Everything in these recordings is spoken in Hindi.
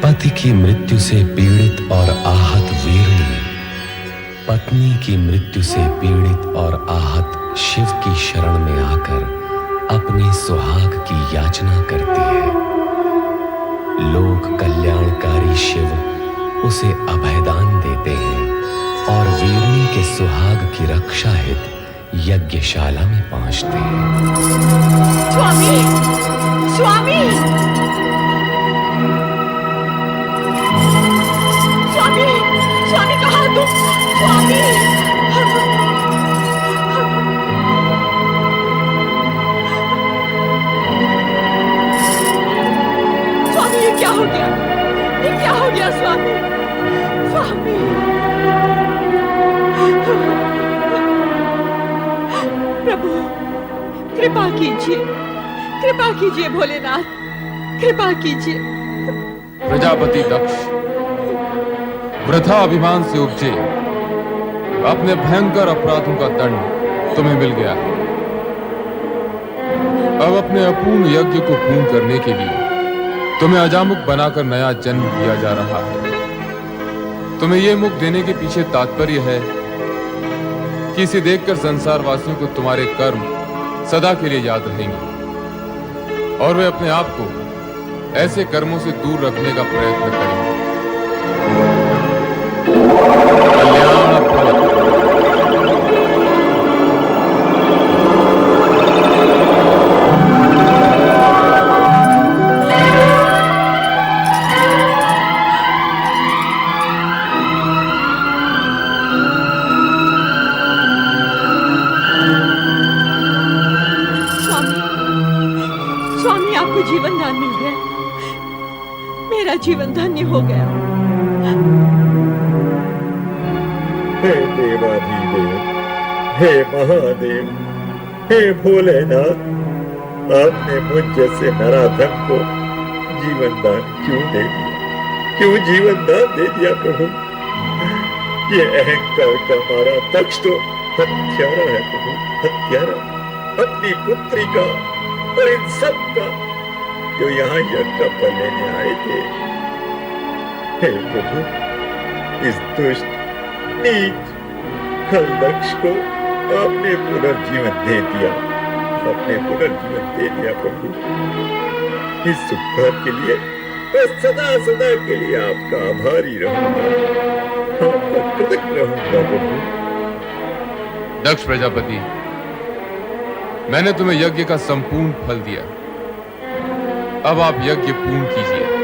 पति की मृत्यु से पीड़ित और आहत वीरणी पत्नी की मृत्यु से पीड़ित और आहत शिव की शरण में आकर अपने सुहाग की याचना करती है। लोक कल्याणकारी शिव उसे अभयदान देते हैं और वीरणी के सुहाग की रक्षा हित यज्ञशाला में पहुंचते हैं। स्वामी, स्वामी, स्वामी, स्वामी कहाँ तुम? स्वामी, स्वामी ये क्या हो गया? ये क्या हो गया स्वामी? स्वामी, प्रभु कृपा कीजिए, कृपा कीजिए भोलेनाथ, कृपा कीजिए। प्रजापति दक्ष वृथा अभिमान से उपजे अपने भयंकर अपराधों का दंड तुम्हें मिल गया है। अब अपने अपूर्ण यज्ञ को पूर्ण करने के लिए तुम्हें अजामुख बनाकर नया जन्म दिया जा रहा है। तुम्हें यह मुख देने के पीछे तात्पर्य है कि इसे देखकर संसार वासियों को तुम्हारे कर्म सदा के लिए याद रहेंगे और वे अपने आप को ऐसे कर्मों से दूर रखने का प्रयत्न करेंगे। कल्याण भवतु। स्वामी आपको जीवन दान मिल गया, मेरा जीवन धन्य हो गया। हे देवाधिदेव, हे महादेव, हे भोलेनाथ, आपने मुझ जैसे नराधम को जीवन दान क्यों दे दिया? क्यों जीवन दान दे दिया प्रभु? ये अहंकार का मारा दक्ष तो हत्यारा है प्रभु, हत्यारा। अपनी पुत्री का और इन सब का जो यहाँ यज्ञ का फल लेने आए थे। हे प्रभु, इस दुष्ट नीच खल दक्ष को आपने पुनर्जीवन दे दिया, आपने पुनर्जीवन दे दिया प्रभु। इस उपकार के लिए मैं सदा सदा के लिए आपका आभारी रहूंगा, आपका कृतज्ञ रहूंगा प्रभु। दक्ष प्रजापति, मैंने तुम्हें यज्ञ का संपूर्ण फल दिया। अब आप यज्ञ पूर्ण कीजिए।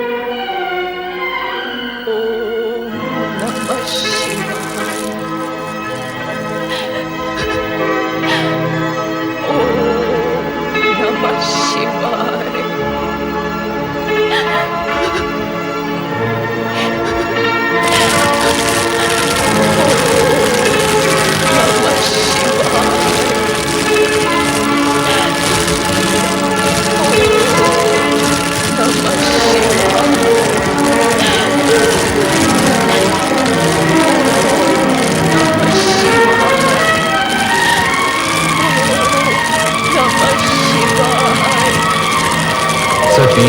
सती,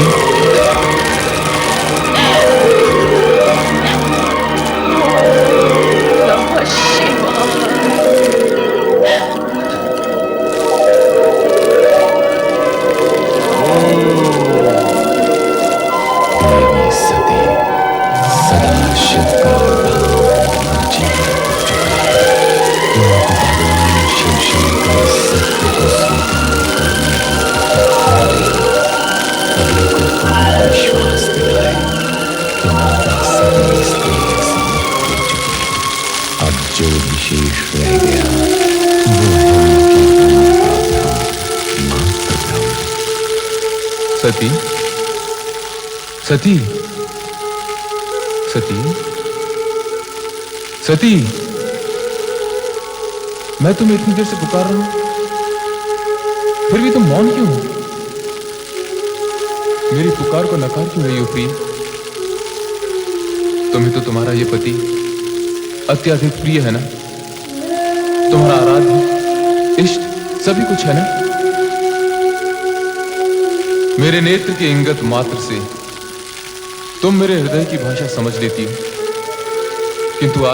जो विशेष रह गया वो है मात्र भ्रम। सती, सती, सती, सती, मैं तुम्हें इतनी देर से पुकार रहा हूं, फिर भी तुम मौन क्यों हो? मेरी पुकार को नकार क्यों रही हो प्रिय? तुम्हें तो तुम्हारा ये पति अत्यधिक प्रिय है ना? तुम्हारा आराध्य इष्ट सभी कुछ है ना? मेरे नेत्र के इंगत मात्र से तुम मेरे हृदय की भाषा समझ लेती हो, किंतु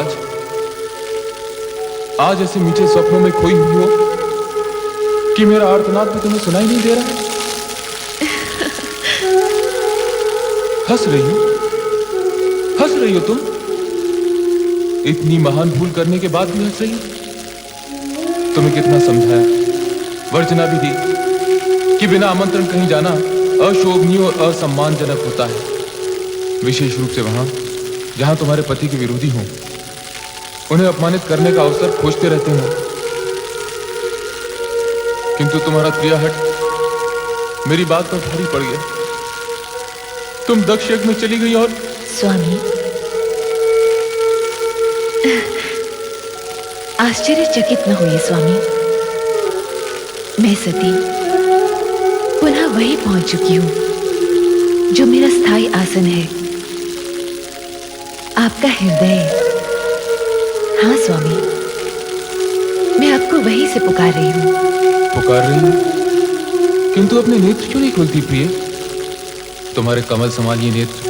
आज ऐसे मीठे स्वप्नों में खोई हुई हो कि मेरा आर्तनाद भी तुम्हें सुनाई नहीं दे रहा है। हंस रही हो तुम। इतनी महान भूल करने के बाद भी हंस रही हो। तुम्हें कितना समझाया, वर्जना भी दी कि बिना आमंत्रण कहीं जाना अशोभनीय और असम्मानजनक होता है, विशेष रूप से वहां जहां तुम्हारे पति के विरोधी हों, उन्हें अपमानित करने का अवसर खोजते रहते हो। किंतु तुम्हारा क्रियाहट मेरी बात पर भारी पड़ गया। तुम दक्ष यज्ञ में चली गई और स्वामी, आश्चर्यचकित न होइए स्वामी। मैं सती पुनः वहीं पहुंच चुकी हूं जो मेरा स्थायी आसन है, आपका हृदय। हाँ स्वामी, मैं आपको वहीं से पुकार रही हूं। पुकार रही हूं, किंतु अपने नेत्र क्यों नहीं खोलती प्रिय? तुम्हारे कमल समान ये नेत्र,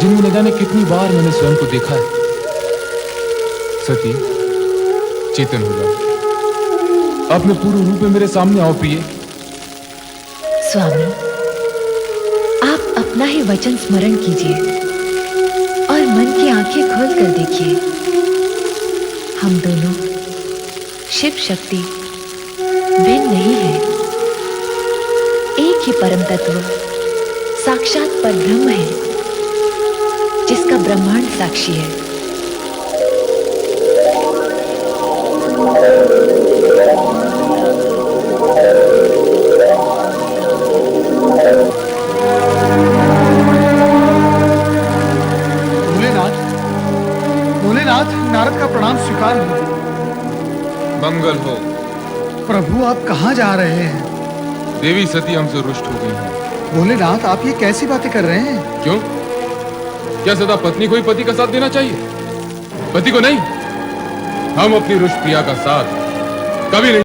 जिनमें न जाने कितनी बार मैंने स्वयं को देखा है। सती, चेतन हो जाओ, अपने पूर्ण रूप में मेरे सामने आओ प्रिय। स्वामी, आप अपना ही वचन स्मरण कीजिए और मन की आंखें खोल कर देखिए। हम दोनों शिव शक्ति भिन्न नहीं है, एक ही परम तत्व साक्षात परब्रह्म है, जिसका ब्रह्मांड साक्षी है। भोलेनाथ, नारद का प्रणाम स्वीकार हो। मंगल हो। प्रभु, आप कहाँ जा रहे हैं? देवी सती हमसे रुष्ट हो गई है। भोलेनाथ, आप ये कैसी बातें कर रहे हैं? क्यों? क्या सदा पत्नी को ही पति का साथ देना चाहिए, पति को नहीं? हम अपनी रुष्ट प्रिया का साथ कभी नहीं